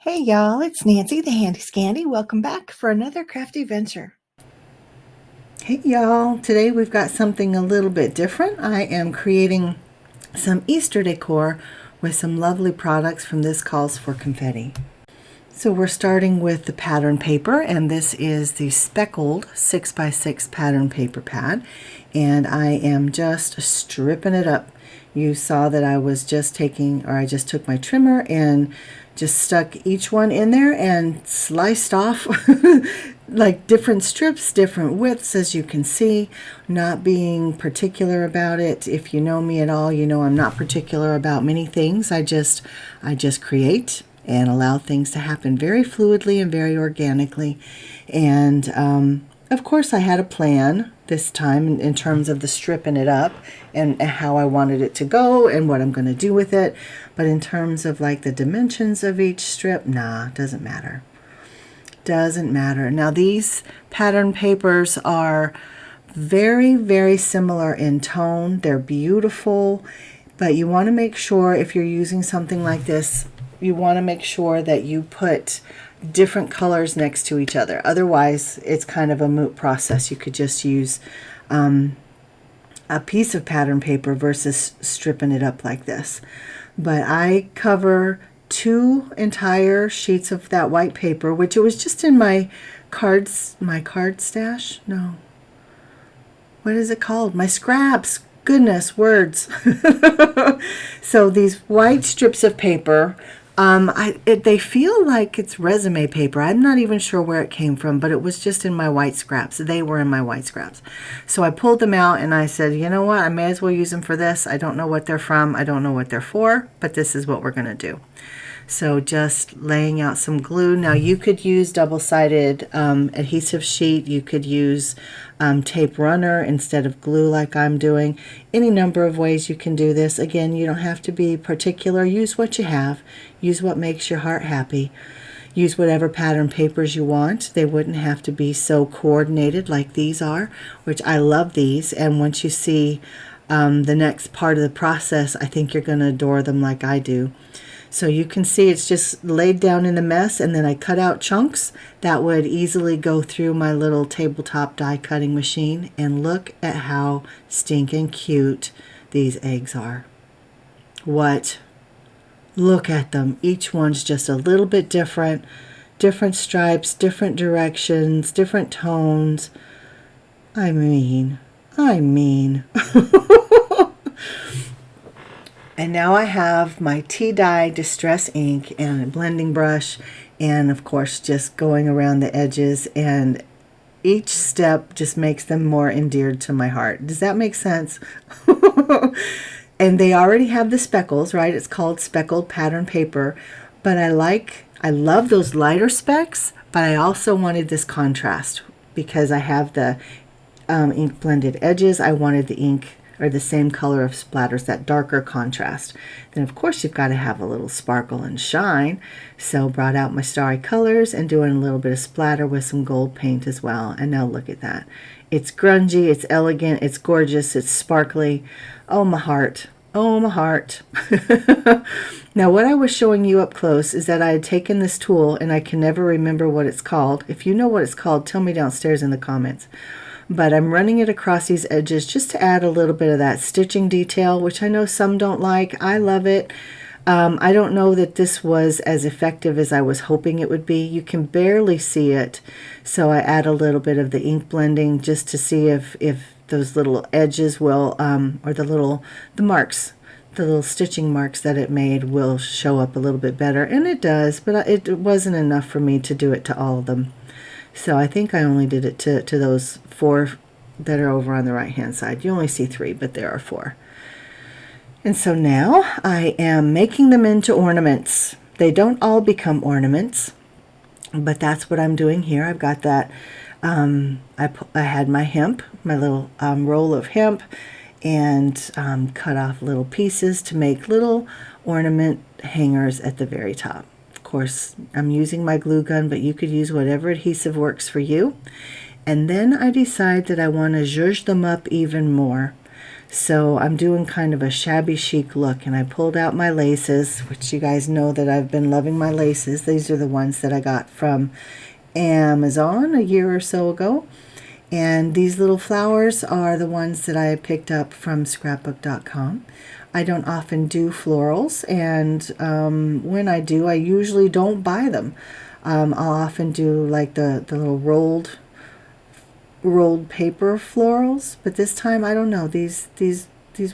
Hey y'all, it's Nancy the Handy Scandy. Welcome back for another crafty venture. Hey y'all, today we've got something a little bit different. I am creating some Easter decor with some lovely products from This Calls for Confetti. So we're starting with the pattern paper, and this is the speckled 6x6 pattern paper pad, and I am just stripping it up. You saw that I was just I just took my trimmer and just stuck each one in there and sliced off like different strips, different widths, as you can see, not being particular about it. If you know me at all, you know I'm not particular about many things. I just create and allow things to happen very fluidly and very organically. And of course I had a plan this time in terms of the stripping it up and how I wanted it to go and what I'm going to do with it. But in terms of like the dimensions of each strip, doesn't matter. Doesn't matter. Now these pattern papers are very, very similar in tone. They're beautiful, but you want to make sure if you're using something like this, you want to make sure that you put different colors next to each other. Otherwise, it's kind of a moot process. You could just use a piece of pattern paper versus stripping it up like this. But I cover 2 entire sheets of that white paper, which it was just in my card stash. No. What is it called? My scraps. Goodness, words. So these white strips of paper, they feel like it's resume paper. I'm not even sure where it came from, but it was just in my white scraps. They were in my white scraps. So I pulled them out and I said, you know what? I may as well use them for this. I don't know what they're from. I don't know what they're for, but this is what we're going to do. So just laying out some glue. Now you could use double-sided adhesive sheet. You could use tape runner instead of glue like I'm doing. Any number of ways you can do this. Again, you don't have to be particular. Use what you have. Use what makes your heart happy. Use whatever pattern papers you want. They wouldn't have to be so coordinated like these are, which I love these. And once you see the next part of the process, I think you're going to adore them like I do. So you can see it's just laid down in the mess, and then I cut out chunks that would easily go through my little tabletop die cutting machine. And look at how stinking cute these eggs are. What? Look at them. Each one's just a little bit different. Different stripes, different directions, different tones. I mean. And now I have my tea dye distress ink and a blending brush, and of course just going around the edges, and each step just makes them more endeared to my heart. Does that make sense? And they already have the speckles, right? It's called speckled pattern paper, but I love those lighter specks, but I also wanted this contrast because I have the ink blended edges. I wanted the ink or the same color of splatters, that darker contrast. Then of course you've got to have a little sparkle and shine. So brought out my starry colors and doing a little bit of splatter with some gold paint as well. And now look at that. It's grungy, it's elegant, it's gorgeous, it's sparkly. Oh my heart. Oh my heart. Now what I was showing you up close is that I had taken this tool, and I can never remember what it's called. If you know what it's called, tell me downstairs in the comments. But I'm running it across these edges just to add a little bit of that stitching detail, which I know some don't like. I love it. I don't know that this was as effective as I was hoping it would be. You can barely see it, so I add a little bit of the ink blending just to see if those little edges will, or the marks, the little stitching marks that it made will show up a little bit better. And it does, but it wasn't enough for me to do it to all of them. So I think I only did it to those 4 that are over on the right hand side. You only see 3, but there are 4. And so now I am making them into ornaments. They don't all become ornaments, but that's what I'm doing here. I've got that, I had my hemp, my little roll of hemp, and cut off little pieces to make little ornament hangers at the very top. Of course, I'm using my glue gun, but you could use whatever adhesive works for you. And then I decide that I want to zhuzh them up even more. So I'm doing kind of a shabby chic look, and I pulled out my laces, which you guys know that I've been loving my laces. These are the ones that I got from Amazon a year or so ago. And these little flowers are the ones that I picked up from scrapbook.com. I don't often do florals, and when I do, I usually don't buy them. I'll often do like the little rolled paper florals, but this time I don't know, these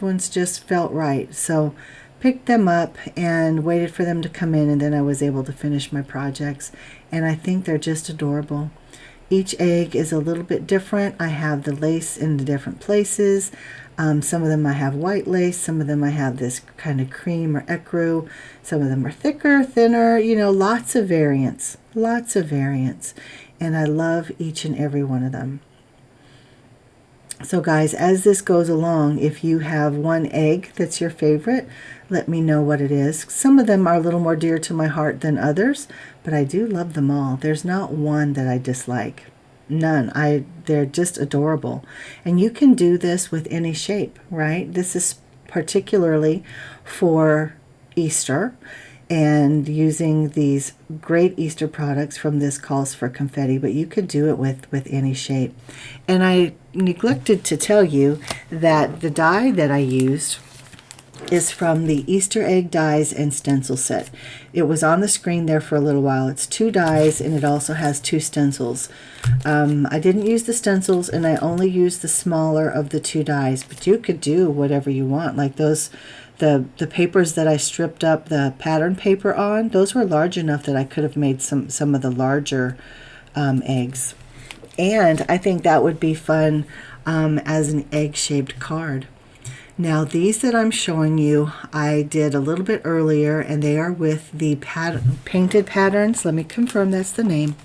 ones just felt right, so picked them up and waited for them to come in, and then I was able to finish my projects, and I think they're just adorable. Each egg is a little bit different. I have the lace in the different places. Some of them I have white lace, some of them I have this kind of cream or ecru, some of them are thicker, thinner, you know, lots of variants, and I love each and every one of them. So guys, as this goes along, if you have one egg that's your favorite, let me know what it is. Some of them are a little more dear to my heart than others, but I do love them all. There's not one that I dislike. None. They're just adorable. And you can do this with any shape, right? This is particularly for Easter, and using these great Easter products from This Calls for Confetti, but you could do it with any shape. And I neglected to tell you that the die that I used is from the Easter egg dies and stencil set. It was on the screen there for a little while. It's 2 dies, and it also has 2 stencils. I didn't use the stencils, and I only used the smaller of the 2 dies, but you could do whatever you want. Like those, the papers that I stripped up the pattern paper on, those were large enough that I could have made some of the larger eggs. And I think that would be fun as an egg-shaped card. Now these that I'm showing you, I did a little bit earlier, and they are with the Painted Patterns. Let me confirm that's the name.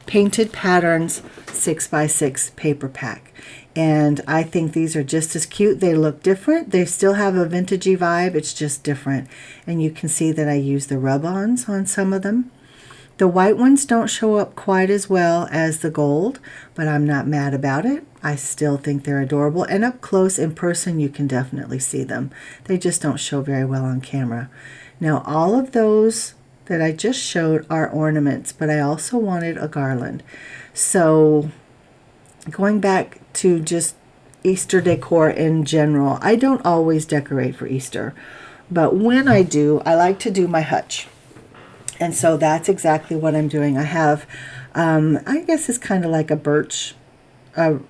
Painted Patterns 6x6 paper pack. And I think these are just as cute. They look different. They still have a vintagey vibe. It's just different. And you can see that I use the rub-ons on some of them. The white ones don't show up quite as well as the gold, but I'm not mad about it. I still think they're adorable, and up close in person you can definitely see them. They just don't show very well on camera. Now all of those that I just showed are ornaments, but I also wanted a garland. So going back to just Easter decor in general, I don't always decorate for Easter, but when I do, I like to do my hutch. And so that's exactly what I'm doing. I have, I guess it's kind of like a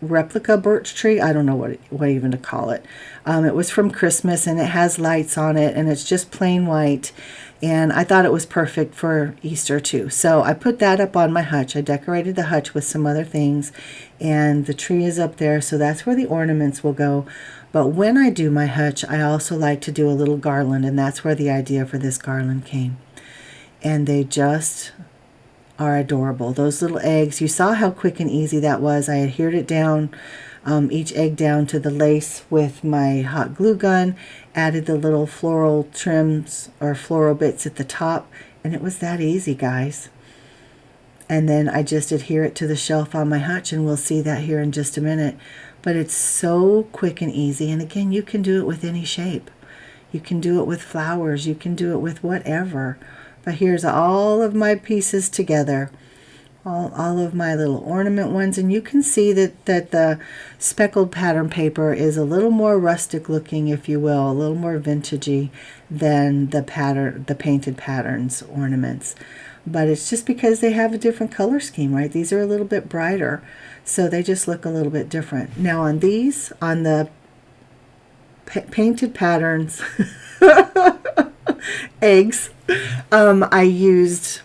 replica birch tree. I don't know what even to call it. It was from Christmas, and it has lights on it, and it's just plain white. And I thought it was perfect for Easter too. So I put that up on my hutch. I decorated the hutch with some other things, and the tree is up there, so that's where the ornaments will go. But when I do my hutch, I also like to do a little garland, and that's where the idea for this garland came. And they just are adorable. Those little eggs, you saw how quick and easy that was. I adhered it down, each egg down to the lace with my hot glue gun, added the little floral trims or floral bits at the top, and it was that easy, guys. And then I just adhere it to the shelf on my hutch, and we'll see that here in just a minute. But it's so quick and easy, and again, you can do it with any shape. You can do it with flowers, you can do it with whatever. But here's all of my pieces together, all of my little ornament ones, and you can see that the speckled pattern paper is a little more rustic looking, if you will, a little more vintagey than the Painted Patterns ornaments. But it's just because they have a different color scheme, right? These are a little bit brighter, so they just look a little bit different. Now on these, on the Painted Patterns eggs, I used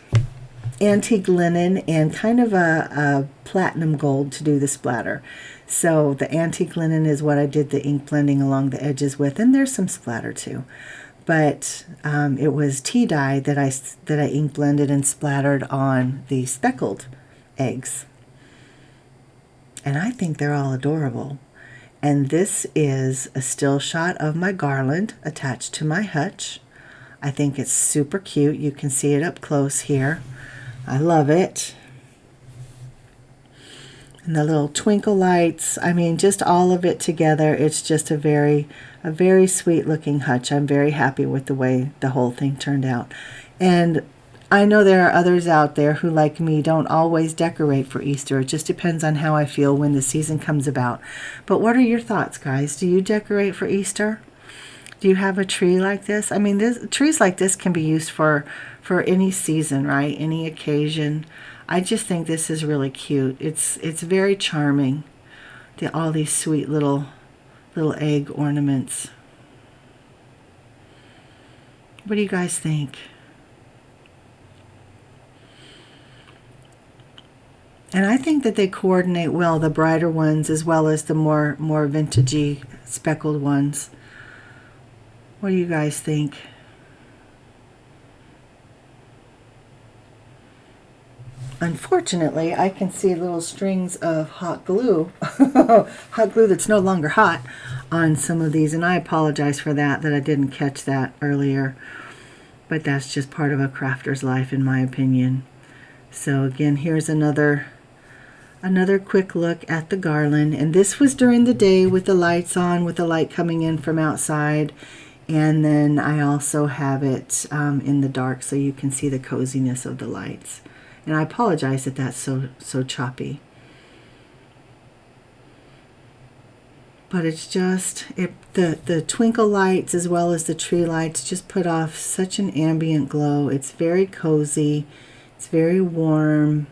antique linen and kind of a platinum gold to do the splatter. So the antique linen is what I did the ink blending along the edges with, and there's some splatter too. But it was tea dye that I ink blended and splattered on the speckled eggs. And I think they're all adorable. And this is a still shot of my garland attached to my hutch. I think it's super cute. You can see it up close here. I love it. And the little twinkle lights. I mean, just all of it together. It's just a very sweet looking hutch. I'm very happy with the way the whole thing turned out. And I know there are others out there who, like me, don't always decorate for Easter. It just depends on how I feel when the season comes about. But what are your thoughts, guys? Do you decorate for Easter? Do you have a tree like this? I mean, trees like this can be used for any season, right? Any occasion. I just think this is really cute. It's very charming. All these sweet little egg ornaments. What do you guys think? And I think that they coordinate well, the brighter ones as well as the more vintagey speckled ones. What do you guys think? Unfortunately, I can see little strings of hot glue, hot glue that's no longer hot on some of these, and I apologize for that I didn't catch that earlier. But that's just part of a crafter's life, in my opinion. So again, here's another quick look at the garland, and this was during the day with the lights on, with the light coming in from outside. And then I also have it in the dark so you can see the coziness of the lights. And I apologize that that's so choppy. But it's just, the twinkle lights as well as the tree lights just put off such an ambient glow. It's very cozy, it's very warm,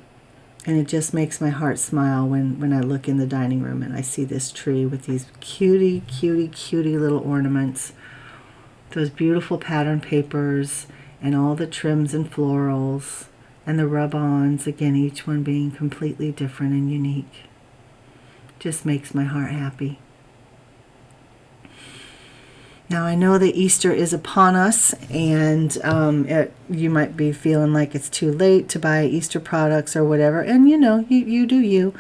and it just makes my heart smile when I look in the dining room and I see this tree with these cutie little ornaments. Those beautiful pattern papers and all the trims and florals. And the rub-ons, again, each one being completely different and unique. Just makes my heart happy. Now, I know that Easter is upon us, and you might be feeling like it's too late to buy Easter products or whatever. And, you do you.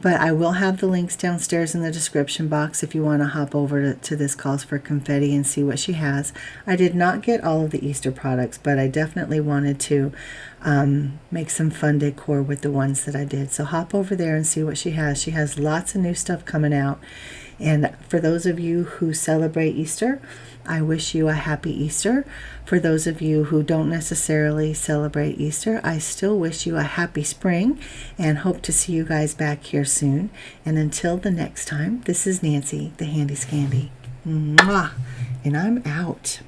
But I will have the links downstairs in the description box if you want to hop over to this Calls for Confetti and see what she has. I did not get all of the Easter products, but I definitely wanted to make some fun decor with the ones that I did. So hop over there and see what she has. She has lots of new stuff coming out. And for those of you who celebrate Easter, I wish you a happy Easter. For those of you who don't necessarily celebrate Easter, I still wish you a happy spring and hope to see you guys back here soon. And until the next time, this is Nancy, the Handy Scandy. Mwah! And I'm out.